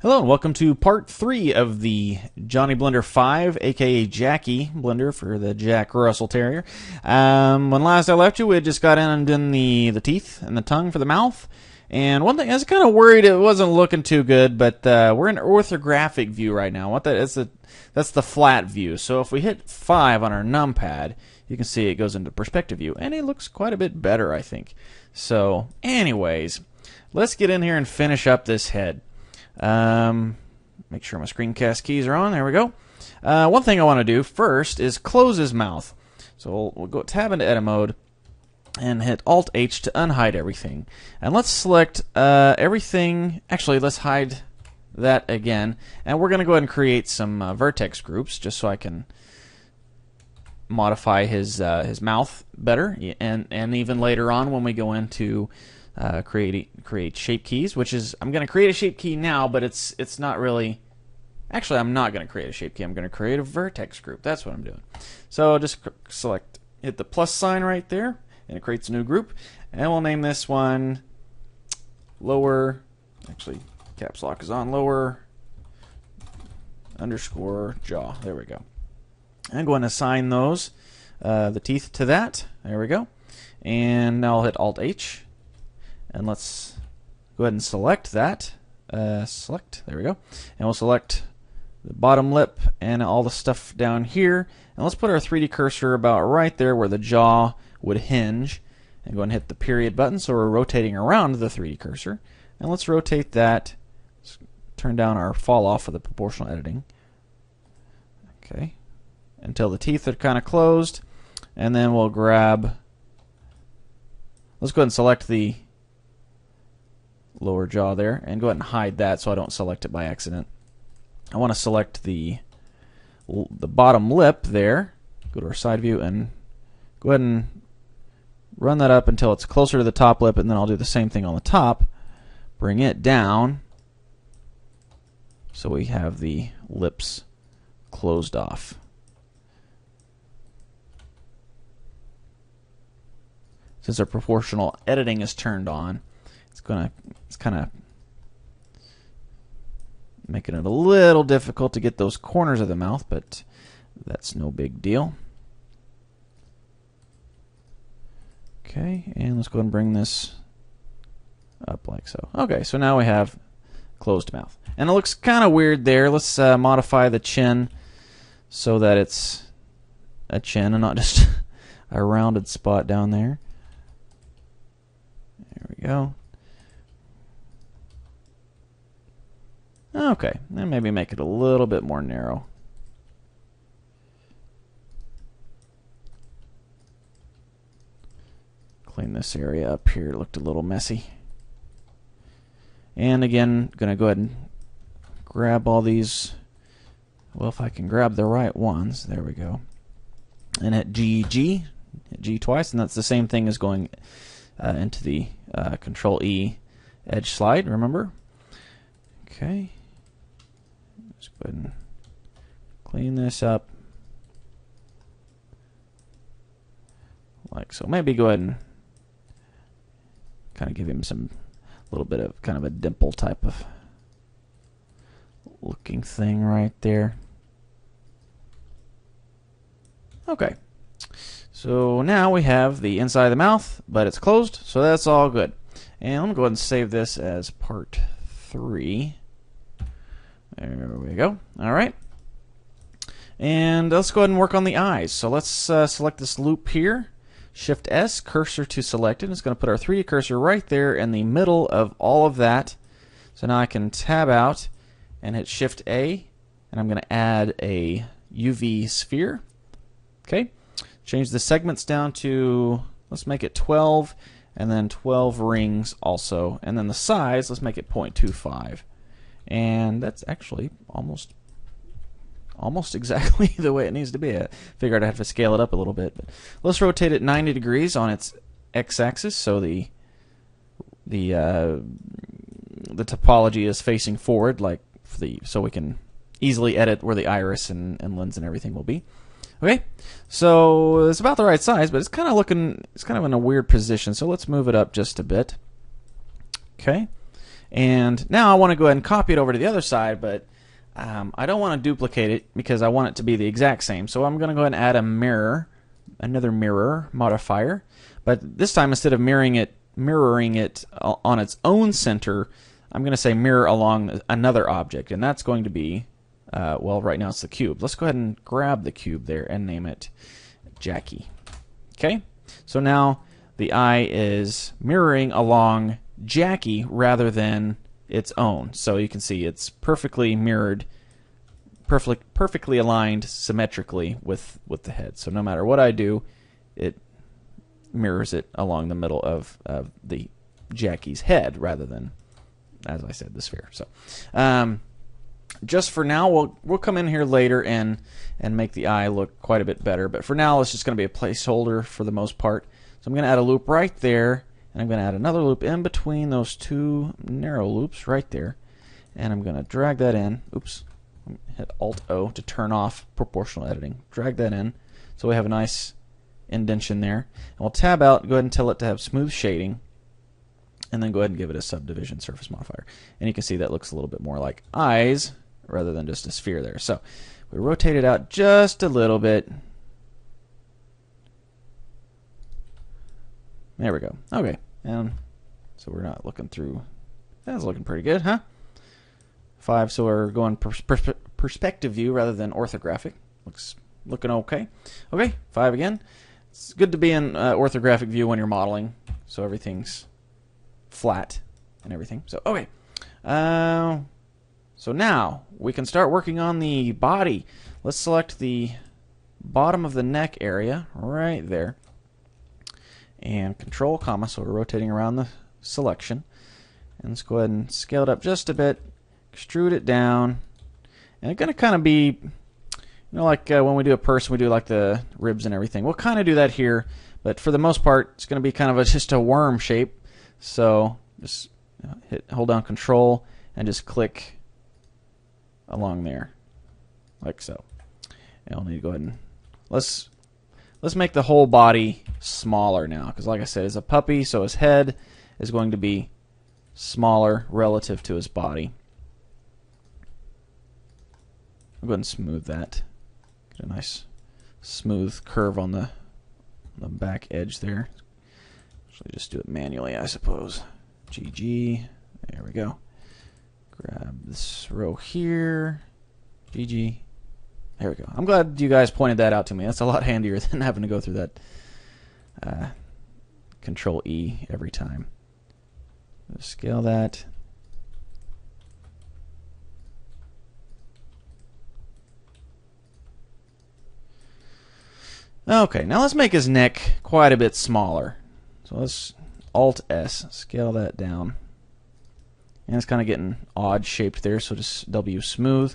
Hello and welcome to part 3 of the Johnny Blender 5, aka Jacky blender for the Jack Russell Terrier. When last I left you, we had just got in and done the teeth and the tongue for the mouth. And one thing, I was kind of worried it wasn't looking too good, but we're in orthographic view right now. What that is, that's the flat view. So if we hit 5 on our numpad, you can see it goes into perspective view, and it looks quite a bit better, I think. So, anyways, let's get in here and finish up this head. Make sure my screencast keys are on. There we go. One thing I want to do first is close his mouth. So we'll go tab into edit mode and hit Alt H to unhide everything. And let's select everything. Actually, let's hide that again. And we're going to go ahead and create some vertex groups just so I can modify his mouth better. And even later on when we go into create shape keys, which is, I'm going to create a shape key now, but it's not really, actually I'm not going to create a shape key, I'm going to create a vertex group. That's what I'm doing. So just select, hit the plus sign right there, and it creates a new group, and we'll name this one lower, actually caps lock is on, lower underscore jaw. There we go. I'm going to assign those, the teeth to that. There we go. And now I'll hit Alt H. And let's go ahead and select that. Select, there we go. And we'll select the bottom lip and all the stuff down here. And let's put our 3D cursor about right there where the jaw would hinge. And go ahead and hit the period button so we're rotating around the 3D cursor. And let's rotate that. Let's turn down our fall off of the proportional editing. Okay. Until the teeth are kind of closed. And then we'll grab, let's go ahead and select the lower jaw there and go ahead and hide that so I don't select it by accident. I want to select the bottom lip there, go to our side view and go ahead and run that up until it's closer to the top lip, and then I'll do the same thing on the top, bring it down so we have the lips closed off. Since our proportional editing is turned on, it's kind of making it a little difficult to get those corners of the mouth, but that's no big deal. Okay, and let's go ahead and bring this up like so. Okay, so now we have closed mouth. And it looks kind of weird there. Let's modify the chin so that it's a chin and not just a rounded spot down there. There we go. Okay, and maybe make it a little bit more narrow. Clean this area up here. It looked a little messy. And again, going to go ahead and grab all these. Well, if I can grab the right ones, there we go. And hit hit G twice, and that's the same thing as going into the Control E edge slide, remember? Okay. Let's go ahead and clean this up like so. Maybe go ahead and kind of give him some little bit of kind of a dimple type of looking thing right there. Okay. So now we have the inside of the mouth, but it's closed, so that's all good. And I'm going to go ahead and save this as part 3. There we go. All right. And let's go ahead and work on the eyes. So let's select this loop here. Shift S, cursor to selected. It's going to put our 3D cursor right there in the middle of all of that. So now I can tab out and hit Shift A, and I'm going to add a UV sphere. Okay. Change the segments down to, let's make it 12, and then 12 rings also. And then the size, let's make it 0.25. And that's actually almost exactly the way it needs to be. I figured I'd have to scale it up a little bit. But let's rotate it 90 degrees on its x-axis so the topology is facing forward, like so we can easily edit where the iris and lens and everything will be. Okay, so it's about the right size, but it's kind of in a weird position. So let's move it up just a bit. Okay. And now I want to go ahead and copy it over to the other side, but I don't want to duplicate it because I want it to be the exact same. So I'm going to go ahead and add a mirror, another mirror modifier. But this time, instead of mirroring it on its own center, I'm going to say mirror along another object, and that's going to be, well, right now it's the cube. Let's go ahead and grab the cube there and name it Jacky. Okay, so now the eye is mirroring along Jacky rather than its own. So you can see it's perfectly mirrored, perfectly aligned symmetrically with the head. So no matter what I do, it mirrors it along the middle of the Jacky's head rather than, as I said, the sphere. So just for now, we'll come in here later and make the eye look quite a bit better. But for now, it's just going to be a placeholder for the most part. So I'm going to add a loop right there, and I'm going to add another loop in between those two narrow loops right there. And I'm going to drag that in. Oops. Hit Alt-O to turn off proportional editing. Drag that in so we have a nice indentation there. And we'll tab out, go ahead and tell it to have smooth shading, and then go ahead and give it a subdivision surface modifier. And you can see that looks a little bit more like eyes rather than just a sphere there. So we rotate it out just a little bit. There we go. Okay, and so we're not looking through. That's looking pretty good, huh? 5, so we're going perspective view rather than orthographic. Looking okay. Okay, 5 again. It's good to be in orthographic view when you're modeling, so everything's flat and everything. So okay. So now we can start working on the body. Let's select the bottom of the neck area right there. And Control, comma, so we're rotating around the selection. And let's go ahead and scale it up just a bit, extrude it down. And it's going to kind of be, you know, like when we do a person, we do like the ribs and everything. We'll kind of do that here, but for the most part, it's going to be kind of just a worm shape. So just hold down Control and just click along there, like so. And I'll need to go ahead and let's make the whole body smaller now, because like I said, it's a puppy, so his head is going to be smaller relative to his body. I'll go ahead and smooth that. Get a nice smooth curve on the back edge there. Actually, just do it manually, I suppose. GG. There we go. Grab this row here. GG. There we go. I'm glad you guys pointed that out to me. That's a lot handier than having to go through that Control E every time. Just scale that. Okay, now let's make his neck quite a bit smaller. So let's Alt-S, scale that down. And it's kind of getting odd shaped there, so just W smooth.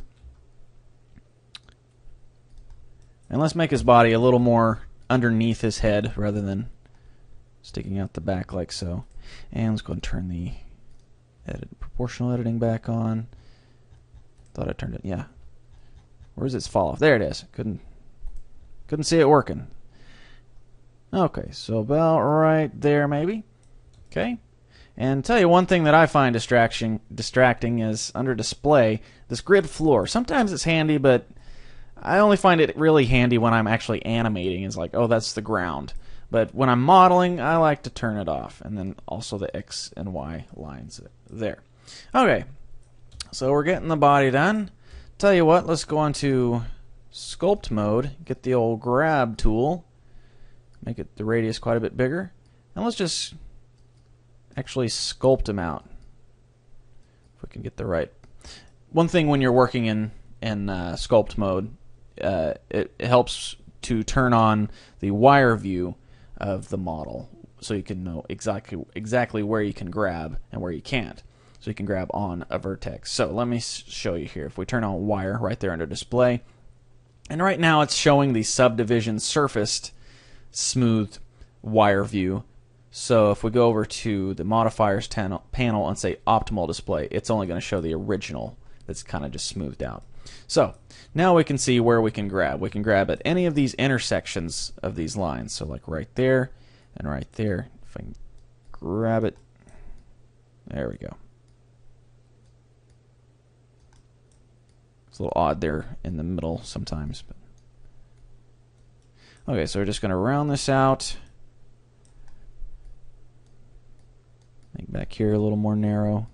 And let's make his body a little more underneath his head rather than sticking out the back like so. And let's go and turn the proportional editing back on. Thought I turned it, yeah. Where's its fall off? There it is. Couldn't see it working. Okay, so about right there maybe. Okay. And tell you one thing that I find distracting is under display, this grid floor. Sometimes it's handy, but I only find it really handy when I'm actually animating. It's like, oh, that's the ground. But when I'm modeling, I like to turn it off. And then also the X and Y lines there. Okay, so we're getting the body done. Tell you what, let's go on to Sculpt Mode, get the old grab tool, make it the radius quite a bit bigger, and let's just actually sculpt him out. If we can get the right. One thing when you're working in Sculpt Mode, it helps to turn on the wire view of the model, so you can know exactly where you can grab and where you can't. So you can grab on a vertex. So let me show you here. If we turn on wire right there under display, and right now it's showing the subdivision surfaced smooth wire view. So if we go over to the modifiers panel and say optimal display, it's only going to show the original that's kind of just smoothed out. So now we can see where we can grab. We can grab at any of these intersections of these lines. So like right there and right there. If I can grab it, there we go. It's a little odd there in the middle sometimes. But. Okay, so we're just going to round this out. Make back here a little more narrow.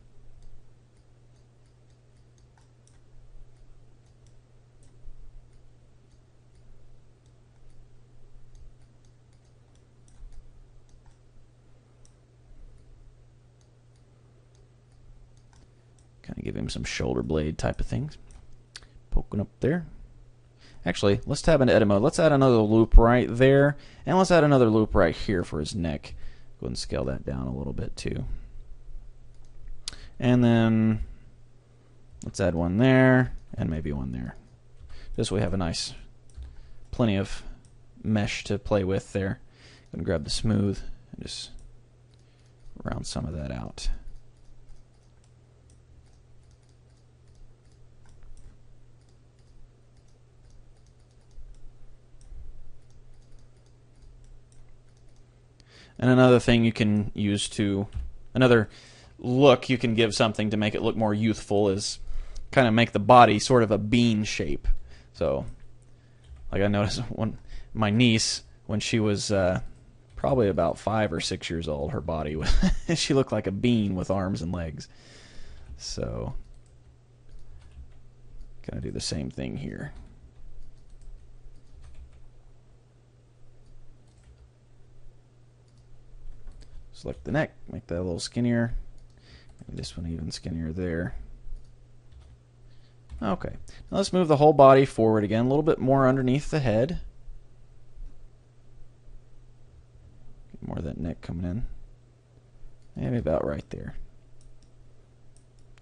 Kind of give him some shoulder blade type of things. Poking up there. Actually, let's tab into edit mode. Let's add another loop right there. And let's add another loop right here for his neck. Go ahead and scale that down a little bit too. And then let's add one there and maybe one there. Just so we have a nice, plenty of mesh to play with there. I'm going to grab the smooth and just round some of that out. And another thing you can use to, another look you can give something to make it look more youthful is kind of make the body sort of a bean shape. So, like I noticed when my niece, when she was probably about 5 or 6 years old, her body was, she looked like a bean with arms and legs. So, gonna do the same thing here. Select the neck, make that a little skinnier. Maybe this one even skinnier there. Okay, now let's move the whole body forward again, a little bit more underneath the head. Get more of that neck coming in. Maybe about right there.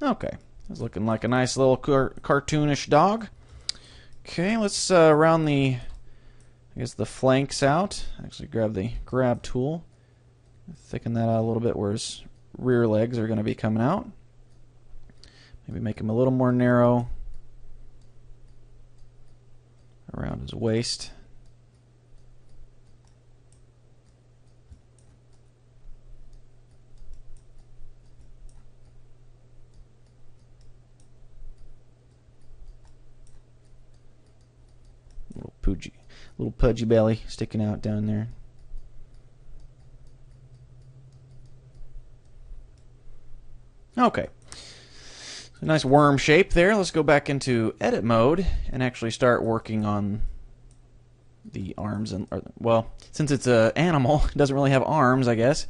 Okay, that's looking like a nice little cartoonish dog. Okay, let's round the, I guess, the flanks out. Actually grab the grab tool. Thicken that out a little bit where his rear legs are going to be coming out. Maybe make him a little more narrow around his waist. Little pudgy belly sticking out down there. Okay, a nice worm shape there. Let's go back into edit mode and actually start working on the arms. And well, since it's an animal, it doesn't really have arms, I guess.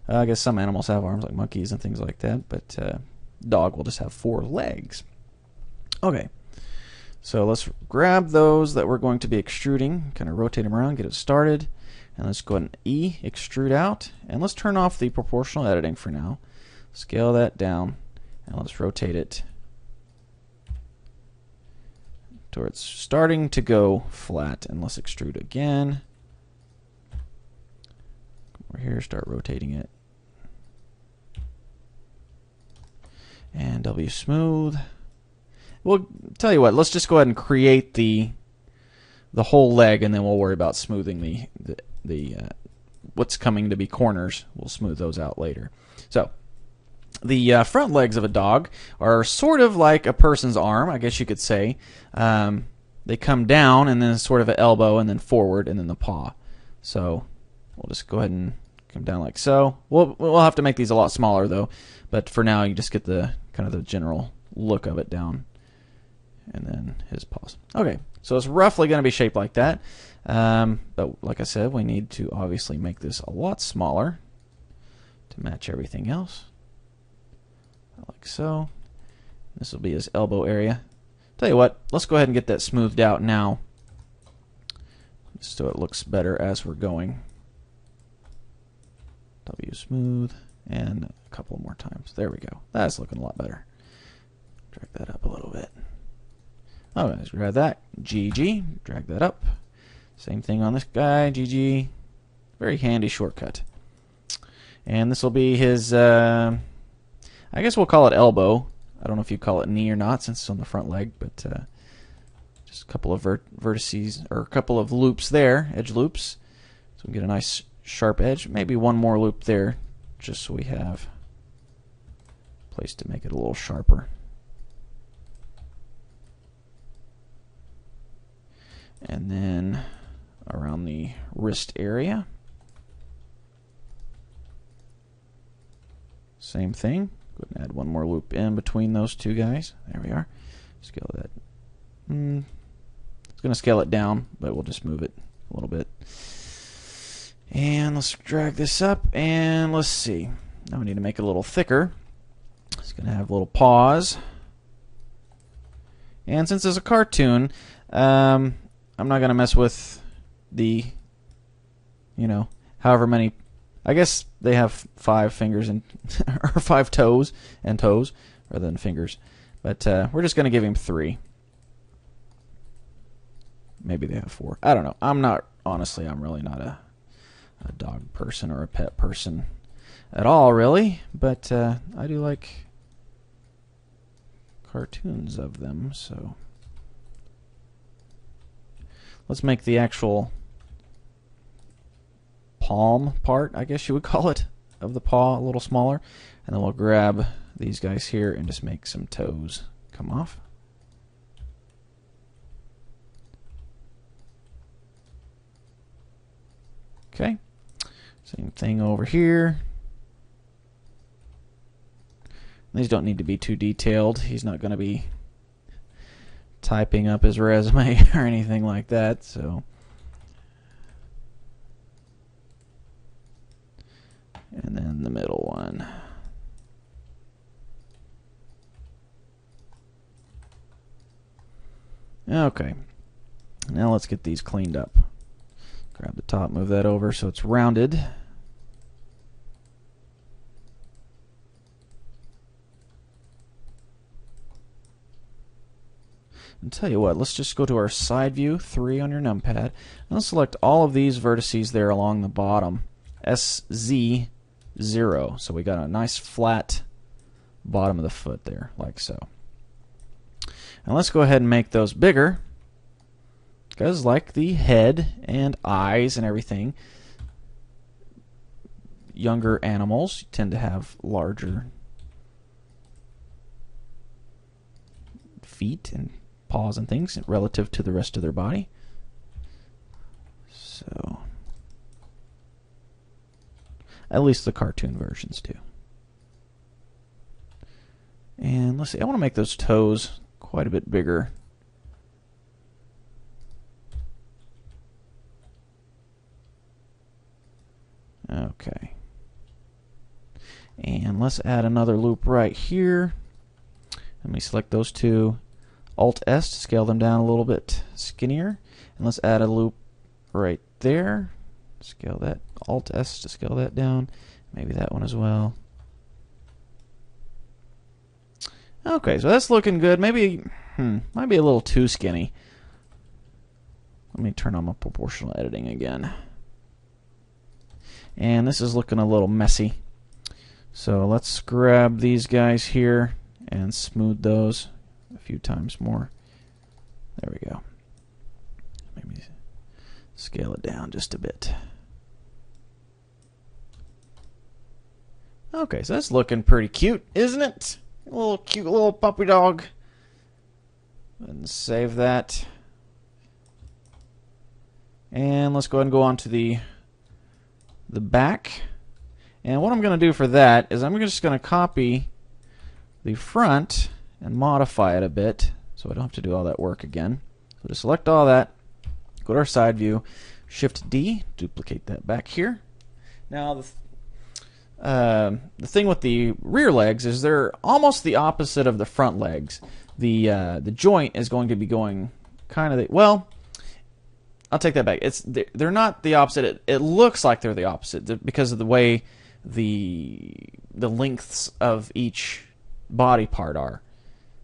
I guess some animals have arms, like monkeys and things like that, but dog will just have 4 legs. Okay, so let's grab those that we're going to be extruding, kind of rotate them around, get it started, and let's go ahead and E, extrude out, and let's turn off the proportional editing for now. Scale that down, and let's rotate it to where it's starting to go flat, and let's extrude again. Come over here, start rotating it. And W smooth. Well, tell you what, let's just go ahead and create the whole leg, and then we'll worry about smoothing the what's coming to be corners. We'll smooth those out later. So, the front legs of a dog are sort of like a person's arm, I guess you could say. They come down, and then sort of an elbow, and then forward, and then the paw. So we'll just go ahead and come down like so. We'll have to make these a lot smaller, though. But for now, you just get the kind of the general look of it down. And then his paws. Okay, so it's roughly going to be shaped like that. But like I said, we need to obviously make this a lot smaller to match everything else. Like so. This will be his elbow area. Tell you what, let's go ahead and get that smoothed out now, so it looks better as we're going. W smooth, and a couple more times. There we go. That's looking a lot better. Drag that up a little bit. Oh, let's grab that. GG. Drag that up. Same thing on this guy. GG. Very handy shortcut. And this will be his, I guess we'll call it elbow. I don't know if you call it knee or not since it's on the front leg, but just a couple of vertices, or a couple of loops there, edge loops. So we get a nice sharp edge. Maybe one more loop there, just so we have a place to make it a little sharper. And then around the wrist area. Same thing. Go ahead and add one more loop in between those two guys. There we are. Scale that. It's going to scale it down, but we'll just move it a little bit. And let's drag this up, and let's see. Now we need to make it a little thicker. It's going to have little paws. And since it's a cartoon, I'm not going to mess with the, however many. I guess they have 5 fingers and or 5 toes rather than fingers. But we're just going to give him 3. Maybe they have 4. I don't know. I'm really not a dog person or a pet person at all, really. But I do like cartoons of them, so let's make the actual palm part, I guess you would call it, of the paw a little smaller, and then we'll grab these guys here and just make some toes come off. Okay, same thing over here. These don't need to be too detailed. He's not going to be typing up his resume or anything like that, so. And then the middle one. Okay, now let's get these cleaned up. Grab the top, move that over so it's rounded. And tell you what, let's just go to our side view, 3 on your numpad, and let's select all of these vertices there along the bottom, SZ0. So we got a nice flat bottom of the foot there, like so. And let's go ahead and make those bigger, because like the head and eyes and everything, younger animals tend to have larger feet and paws and things relative to the rest of their body. So, at least the cartoon versions do. And let's see, I want to make those toes quite a bit bigger. Okay. And let's add another loop right here. Let me select those two. Alt-S to scale them down a little bit skinnier. And let's add a loop right there. Scale that. Alt-S to scale that down. Maybe that one as well. Okay, so that's looking good. Maybe, might be a little too skinny. Let me turn on my proportional editing again. And this is looking a little messy. So let's grab these guys here and smooth those a few times more. There we go. Maybe scale it down just a bit. Okay, so that's looking pretty cute, isn't it? A little cute little puppy dog. And save that. And let's go ahead and go on to the back. And what I'm going to do for that is I'm just going to copy the front and modify it a bit so I don't have to do all that work again. So just select all that, go to our side view, Shift D, duplicate that back here. Now the thing with the rear legs is they're almost the opposite of the front legs. The joint is going to be going kind of well, I'll take that back. They're not the opposite. It looks like they're the opposite because of the way the lengths of each body part are,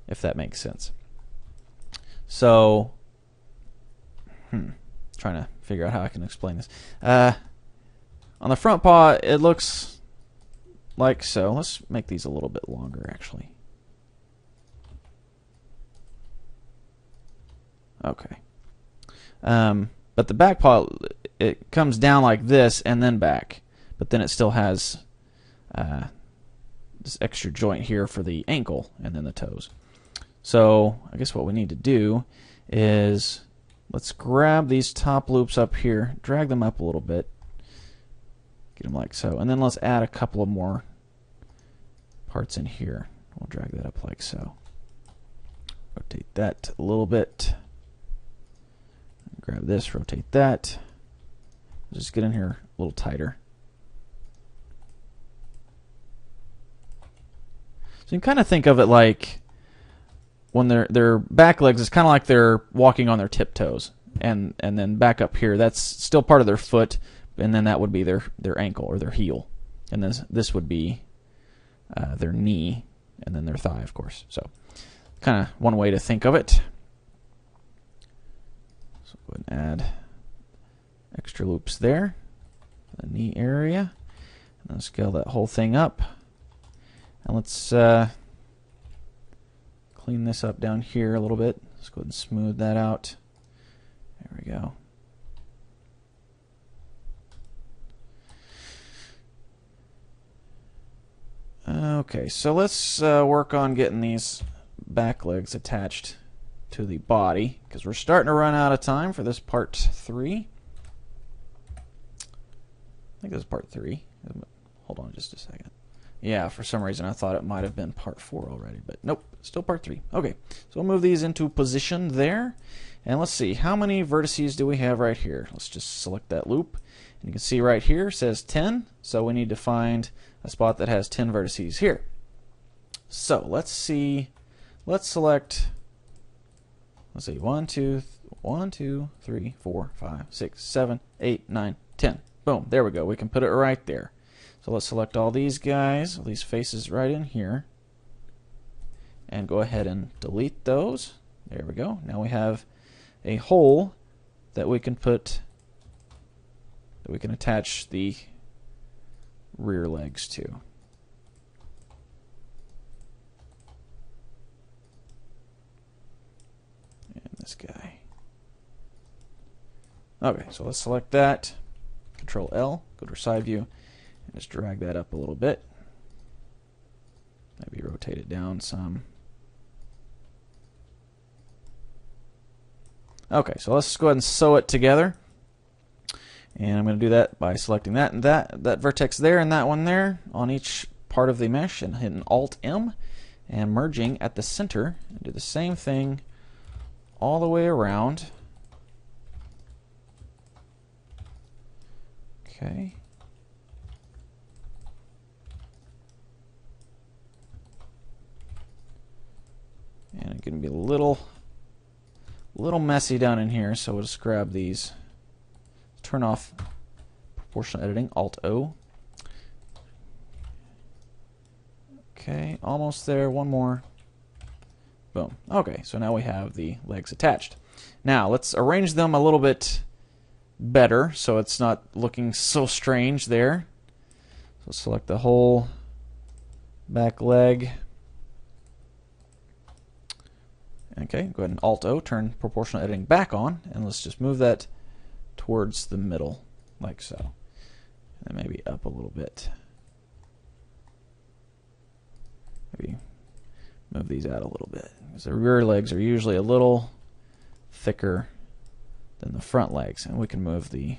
if that makes sense. So, trying to figure out how I can explain this. On the front paw, it looks like so. Let's make these a little bit longer, actually. Okay. But the back paw, it comes down like this and then back. But then it still has this extra joint here for the ankle and then the toes. So I guess what we need to do is let's grab these top loops up here, drag them up a little bit, get them like so, and then let's add a couple of more parts in here. We'll drag that up like so. Rotate that a little bit. Grab this, rotate that. Just get in here a little tighter. So you can kind of think of it like when their back legs is kind of like they're walking on their tiptoes, and then back up here, that's still part of their foot, and then that would be their ankle or their heel, and this would be their knee, and then their thigh, of course. So kind of one way to think of it. So go ahead and add extra loops there, the knee area, and then scale that whole thing up. And let's clean this up down here a little bit. Let's go ahead and smooth that out. There we go. Okay, so let's work on getting these back legs attached to the body, because we're starting to run out of time for this part 3. I think this is part 3. Hold on just a second. Yeah, for some reason I thought it might have been part 4 already, but nope, still part 3. Okay, so we'll move these into position there, and let's see, how many vertices do we have right here? Let's just select that loop, and you can see right here it says 10, so we need to find a spot that has 10 vertices here. So let's see, let's select, let's see, 1, 2, 3, 4, 5, 6, 7, 8, 9, 10. Boom, there we go, we can put it right there. So let's select all these guys, all these faces right in here, and go ahead and delete those. There we go. Now we have a hole that we can put, that we can attach the rear legs to. And this guy. Okay, so let's select that. Control L, go to our side view. And just drag that up a little bit. Maybe rotate it down some. Okay, so let's go ahead and sew it together. And I'm going to do that by selecting that and that vertex there and that one there on each part of the mesh, and hitting Alt-M and merging at the center, and do the same thing all the way around. Okay. And it can be a little messy down in here, so we'll just grab these. Turn off proportional editing, Alt-O. Okay, almost there, one more. Boom. Okay, so now we have the legs attached. Now let's arrange them a little bit better so it's not looking so strange there. So select the whole back leg. Okay, go ahead and Alt-O, turn proportional editing back on, and let's just move that towards the middle, like so. And maybe up a little bit. Maybe move these out a little bit, because the rear legs are usually a little thicker than the front legs. And we can move the,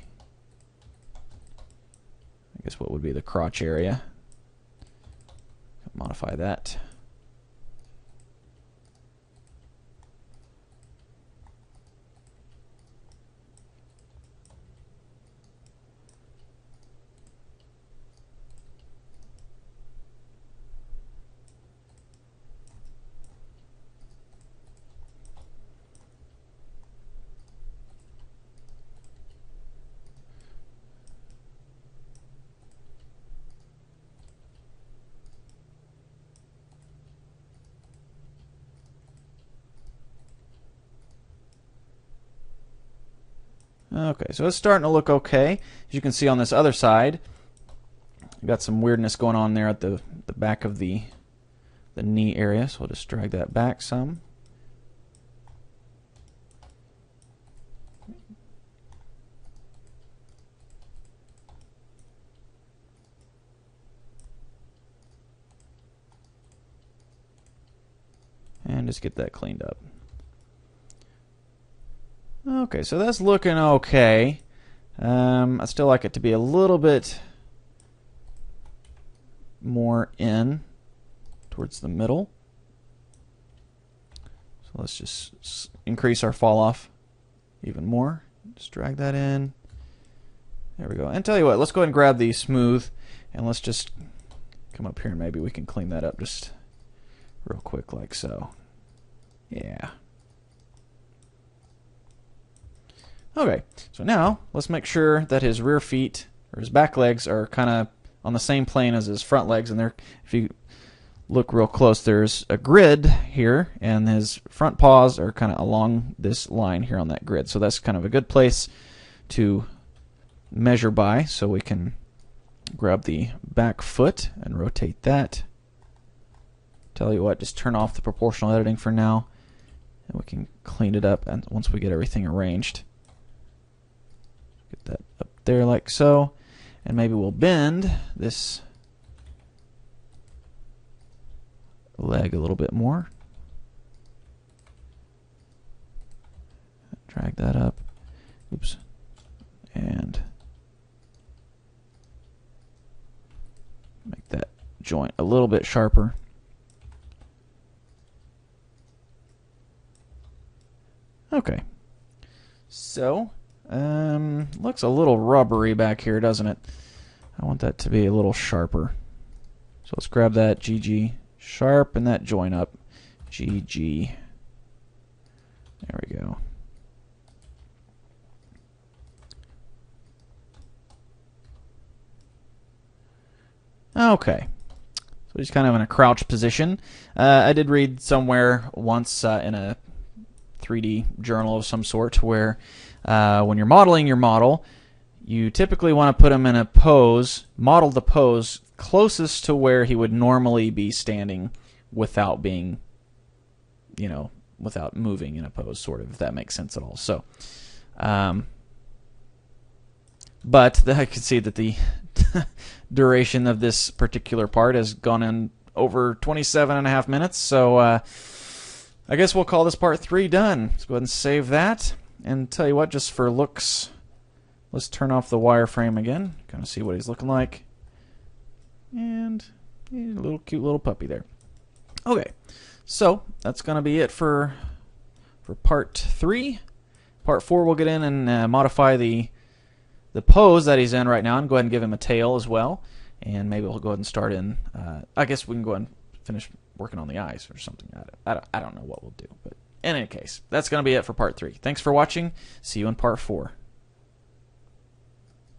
I guess what would be the crotch area. Modify that. Okay, so it's starting to look okay. As you can see on this other side, we've got some weirdness going on there at the back of the knee area, so we'll just drag that back some. And just get that cleaned up. Okay, so that's looking okay. I still like it to be a little bit more in towards the middle. So let's just increase our fall off even more. Just drag that in. There we go. And tell you what, let's go ahead and grab the smooth, and let's just come up here and maybe we can clean that up just real quick like so. Yeah. Okay, so now let's make sure that his rear feet or his back legs are kind of on the same plane as his front legs, and there, if you look real close, there's a grid here, and his front paws are kind of along this line here on that grid. So that's kind of a good place to measure by. So we can grab the back foot and rotate that. Tell you what, just turn off the proportional editing for now, and we can clean it up and once we get everything arranged. Get that up there like so, and maybe we'll bend this leg a little bit more. Drag that up. Oops. And make that joint a little bit sharper. Okay. So, looks a little rubbery back here, doesn't it? I want that to be a little sharper. So let's grab that GG, sharpen that joint up. GG. There we go. Okay. So he's kind of in a crouch position. I did read somewhere once in a 3D journal of some sort where when you're modeling your model, you typically want to put him in a pose, model the pose closest to where he would normally be standing without being, you know, without moving in a pose, sort of, if that makes sense at all. So, but I can see that the duration of this particular part has gone in over 27.5 minutes, so I guess we'll call this part 3 done. Let's go ahead and save that. And tell you what, just for looks, let's turn off the wireframe again. Kind of see what he's looking like. And he's a little cute little puppy there. Okay, so that's going to be it for part 3. Part 4, we'll get in and modify the pose that he's in right now, and go ahead and give him a tail as well. And maybe we'll go ahead and start in. I guess we can go ahead and finish working on the eyes or something. I don't know what we'll do, but in any case, that's going to be it for part 3. Thanks for watching. See you in part 4.